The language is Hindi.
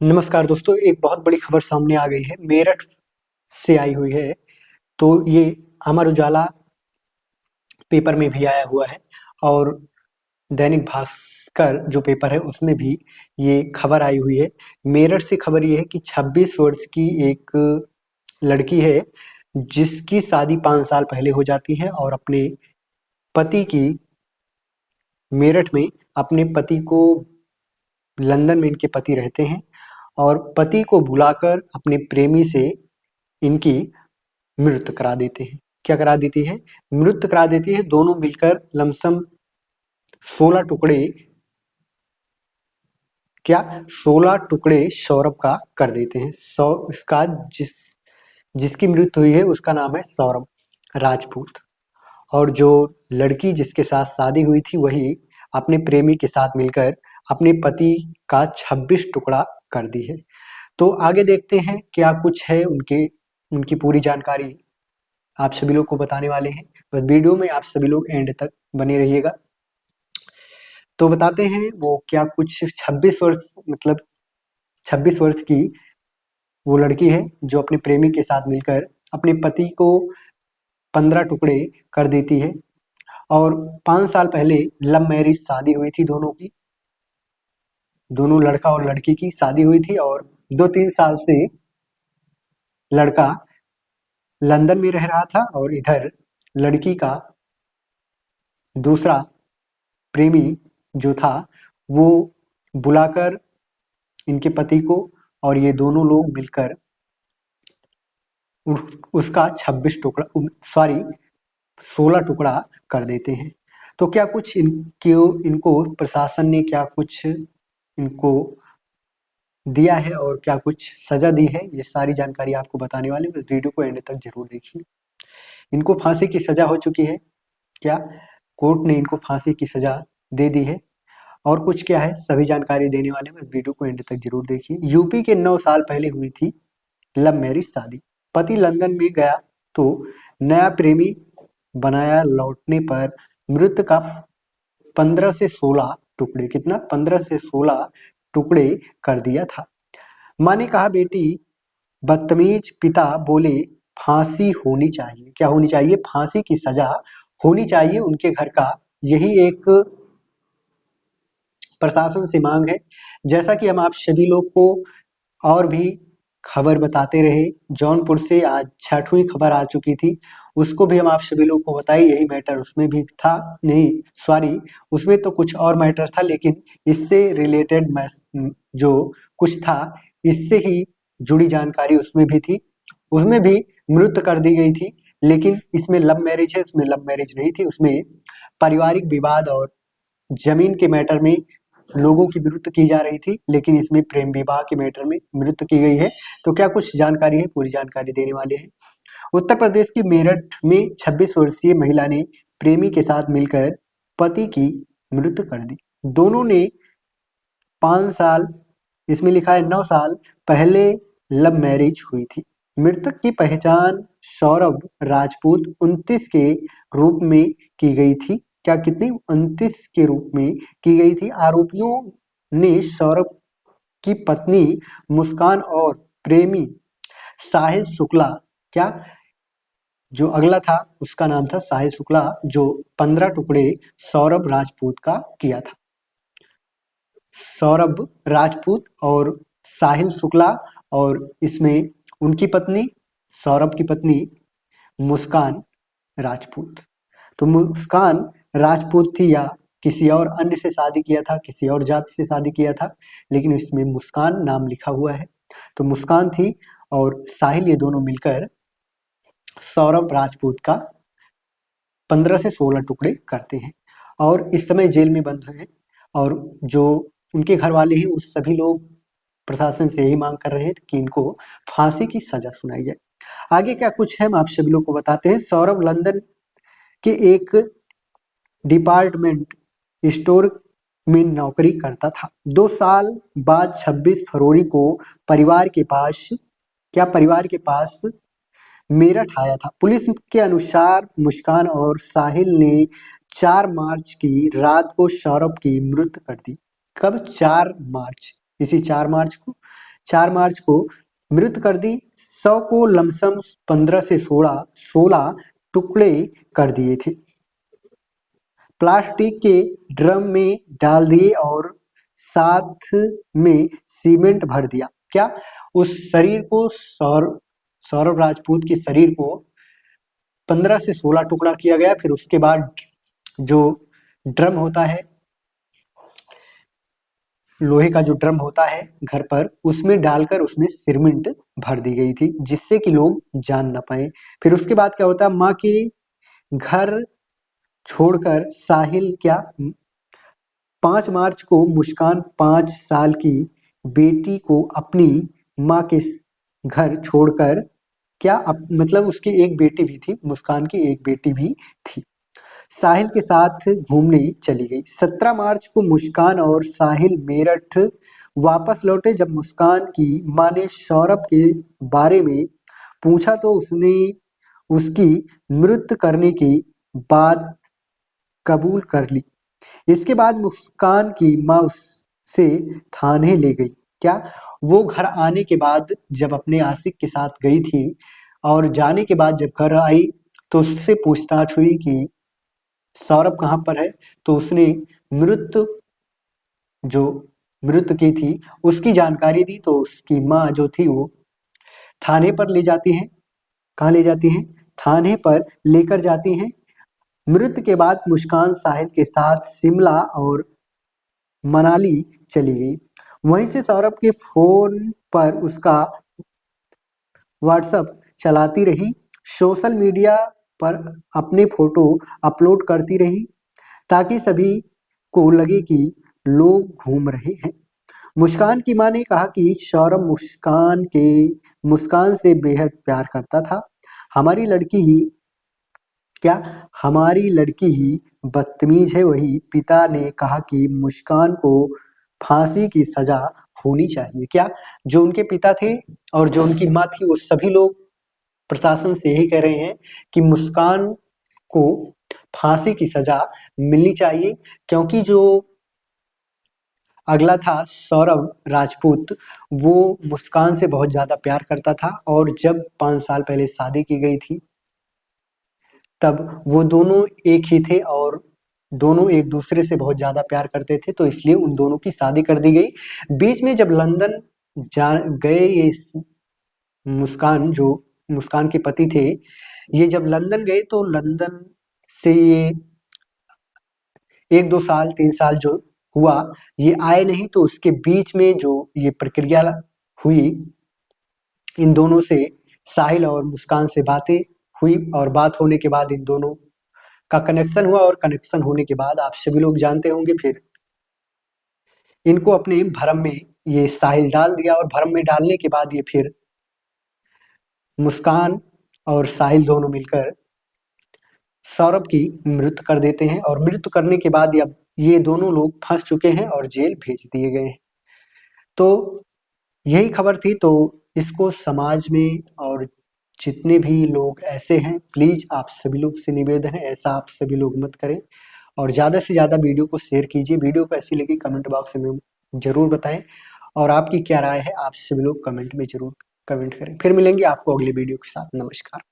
नमस्कार दोस्तों, एक बहुत बड़ी खबर सामने आ गई है, मेरठ से आई हुई है। तो ये अमर उजाला पेपर में भी आया हुआ है और दैनिक भास्कर जो पेपर है उसमें भी ये खबर आई हुई है। मेरठ से खबर ये है कि 26 वर्ष की एक लड़की है जिसकी शादी 5 साल पहले हो जाती है और अपने पति की मेरठ में अपने पति को लंदन में इनके पति रहते हैं और पति को बुलाकर अपने प्रेमी से इनकी मृत्यु करा देते हैं। क्या करा देती है? मृत्यु करा देती है। दोनों मिलकर लमसम 16 टुकड़े क्या 16 टुकड़े सौरभ का कर देते हैं। सौ इसका जिसकी मृत्यु हुई है उसका नाम है सौरभ राजपूत और जो लड़की जिसके साथ शादी हुई थी वही अपने प्रेमी के साथ मिलकर अपने पति का 26 टुकड़ा कर दी है। तो आगे देखते हैं क्या कुछ है उनकी पूरी जानकारी आप सभी लोग को बताने वाले हैं। बस वीडियो में आप सभी लोग एंड तक बने रहिएगा। तो बताते हैं वो क्या कुछ 26 वर्ष मतलब 26 वर्ष की वो लड़की है जो अपने प्रेमी के साथ मिलकर अपने पति को 15 टुकड़े कर देती है और 5 साल पहले लव मैरिज शादी हुई थी दोनों की। दोनों लड़का और लड़की की शादी हुई थी और 2-3 साल से लड़का लंदन में रह रहा था और इधर लड़की का दूसरा प्रेमी जो था वो बुलाकर इनके पति को और ये दोनों लोग मिलकर उसका 26 टुकड़ा सॉरी 16 टुकड़ा कर देते हैं। तो क्या कुछ इनको प्रशासन ने क्या कुछ इनको दिया है और क्या कुछ सजा दी है, ये सारी जानकारी आपको बताने वाले हैं। वीडियो को एंड तक जरूर देखिए। इनको फांसी की सजा हो चुकी है। क्या कोर्ट ने इनको फांसी की सजा दे दी है और कुछ क्या है सभी जानकारी देने वाले हैं। वीडियो को एंड तक जरूर देखिए। यूपी के 9 साल पहले हुई थी लव मैरिज शादी। पति लंदन में गया तो नया प्रेमी बनाया। लौटने पर मृत का 15 से 16 टुकड़े कितना 15 से 16 टुकड़े कर दिया था। माँ ने कहा बेटी बदतमीज। पिता बोले फांसी होनी चाहिए। क्या होनी चाहिए? फांसी की सजा होनी चाहिए उनके घर का यही एक प्रशासन से मांग है। जैसा कि हम आप सभी लोग को और भी खबर बताते रहे, जौनपुर से आज 6वीं खबर आ चुकी थी, उसको भी हम आप सभी लोग को बताए। यही मैटर उसमें भी था, नहीं सॉरी उसमें तो कुछ और मैटर था, लेकिन इससे रिलेटेड जो कुछ था इससे ही जुड़ी जानकारी उसमें भी थी। उसमें भी मृत्यु कर दी गई थी, लेकिन इसमें लव मैरिज है, उसमें लव मैरिज नहीं थी। उसमें पारिवारिक विवाद और जमीन के मैटर में लोगों की मृत्यु की जा रही थी, लेकिन इसमें प्रेम विवाह के मैटर में मृत्यु की गई है। तो क्या कुछ जानकारी है, पूरी जानकारी देने वाले हैं। उत्तर प्रदेश की मेरठ में 26 वर्षीय महिला ने प्रेमी के साथ मिलकर पति की मृत्यु कर दी। दोनों ने 5 साल, इसमें लिखा है 9 साल पहले लव मैरिज हुई थी। मृतक की पहचान सौरभ राजपूत 29 के रूप में की गई थी। क्या कितनी 29 के रूप में की गई थी। आरोपियों ने सौरभ की पत्नी मुस्कान और प्रेमी साहिल शुक्ला, क्या जो अगला था उसका नाम था साहिल शुक्ला, जो 15 टुकड़े सौरभ राजपूत का किया था। सौरभ राजपूत और साहिल शुक्ला और इसमें उनकी पत्नी सौरभ की पत्नी मुस्कान राजपूत। तो मुस्कान राजपूत थी या किसी और अन्य से शादी किया था, किसी और जाति से शादी किया था, लेकिन इसमें मुस्कान नाम लिखा हुआ है। तो मुस्कान थी और साहिल ये दोनों मिलकर सौरभ राजपूत का 15 से 16 टुकड़े करते हैं और इस समय जेल में बंद हैं। और जो उनके घर वाले हैं उस सभी लोग प्रशासन से यही मांग कर रहे हैं कि इनको फांसी की सजा सुनाई जाए। आगे क्या कुछ है हम आप सभी लोग को बताते हैं। सौरभ लंदन के एक डिपार्टमेंट स्टोर में नौकरी करता था। 2 साल बाद 26 फरवरी को परिवार के पास मेरठ आया था। पुलिस के अनुसार मुस्कान और साहिल ने 4 मार्च की रात को सौरभ की मृत्यु कर दी। कब? 4 मार्च, इसी 4 मार्च को 4 मार्च को मृत कर दी। 100 को लमसम 15 से 16 टुकड़े कर दिए थे, प्लास्टिक के ड्रम में डाल दिए और साथ में सीमेंट भर दिया। क्या उस शरीर को सौरभ राजपूत के शरीर को 15 से 16 टुकड़ा किया गया। फिर उसके बाद जो ड्रम होता है, लोहे का जो ड्रम होता है घर पर, उसमें डालकर उसमें सीमेंट भर दी गई थी जिससे कि लोग जान ना पाए। फिर उसके बाद क्या होता है, माँ के घर छोड़कर साहिल क्या 5 मार्च को मुस्कान 5 साल की बेटी को अपनी माँ के घर छोड़कर क्या मतलब उसकी एक बेटी भी थी, मुस्कान की एक बेटी भी थी, साहिल के साथ घूमने चली गई। 17 मार्च को मुस्कान और साहिल मेरठ वापस लौटे। जब मुस्कान की माँ ने सौरभ के बारे में पूछा तो उसने उसकी मृत्यु करने की बात कबूल कर ली। इसके बाद मुस्कान की माँ उससे थाने ले गई। क्या वो घर आने के बाद जब अपने आशिक के साथ गई थी और जाने के बाद जब घर आई तो उससे पूछताछ हुई कि सौरभ कहाँ पर है, तो उसने मृत्यु जो मृत्यु की थी उसकी जानकारी दी। तो उसकी माँ जो थी वो थाने पर ले जाती हैं। कहाँ ले जाती हैं? थाने पर लेकर जाती हैं। मृत्यु के बाद मुस्कान साहिल के साथ शिमला और मनाली चली गई। वहीं से सौरभ के फोन पर उसका व्हाट्सएप चलाती रही, सोशल मीडिया पर अपने फोटो अपलोड करती रही ताकि सभी को लगे कि लोग घूम रहे हैं। मुस्कान की मां ने कहा कि सौरभ मुस्कान से बेहद प्यार करता था। हमारी लड़की ही क्या हमारी लड़की ही बदतमीज है। वही पिता ने कहा कि मुस्कान को फांसी की सजा होनी चाहिए। क्या जो उनके पिता थे और जो उनकी माँ थी वो सभी लोग प्रशासन से यही कह रहे हैं कि मुस्कान को फांसी की सजा मिलनी चाहिए, क्योंकि जो अगला था सौरभ राजपूत, वो मुस्कान से बहुत ज्यादा प्यार करता था और जब 5 साल पहले शादी की गई थी तब वो दोनों एक ही थे और दोनों एक दूसरे से बहुत ज्यादा प्यार करते थे, तो इसलिए उन दोनों की शादी कर दी गई। बीच में जब लंदन जा गए ये मुस्कान जो मुस्कान के पति थे, ये जब लंदन गए तो लंदन से ये 1-2 साल 3 साल जो हुआ ये आए नहीं, तो उसके बीच में जो ये प्रक्रिया हुई इन दोनों से, साहिल और मुस्कान से बातें हुई और बात होने के बाद इन दोनों का कनेक्शन हुआ और कनेक्शन होने के बाद आप सभी लोग जानते होंगे फिर इनको अपने भरम में ये साहिल डाल दिया और भरम में डालने के बाद ये फिर मुस्कान और साहिल दोनों मिलकर सौरभ की मृत्यु कर देते हैं और मृत्यु करने के बाद अब ये दोनों लोग फंस चुके हैं और जेल भेज दिए गए हैं। तो यही खबर थी। तो इसको समाज में और जितने भी लोग ऐसे हैं, प्लीज आप सभी लोग से निवेदन है ऐसा आप सभी लोग मत करें और ज्यादा से ज्यादा वीडियो को शेयर कीजिए। वीडियो को ऐसी लगी कमेंट बॉक्स में जरूर बताएं और आपकी क्या राय है आप सभी लोग कमेंट में जरूर कमेंट करें। फिर मिलेंगे आपको अगले वीडियो के साथ। नमस्कार।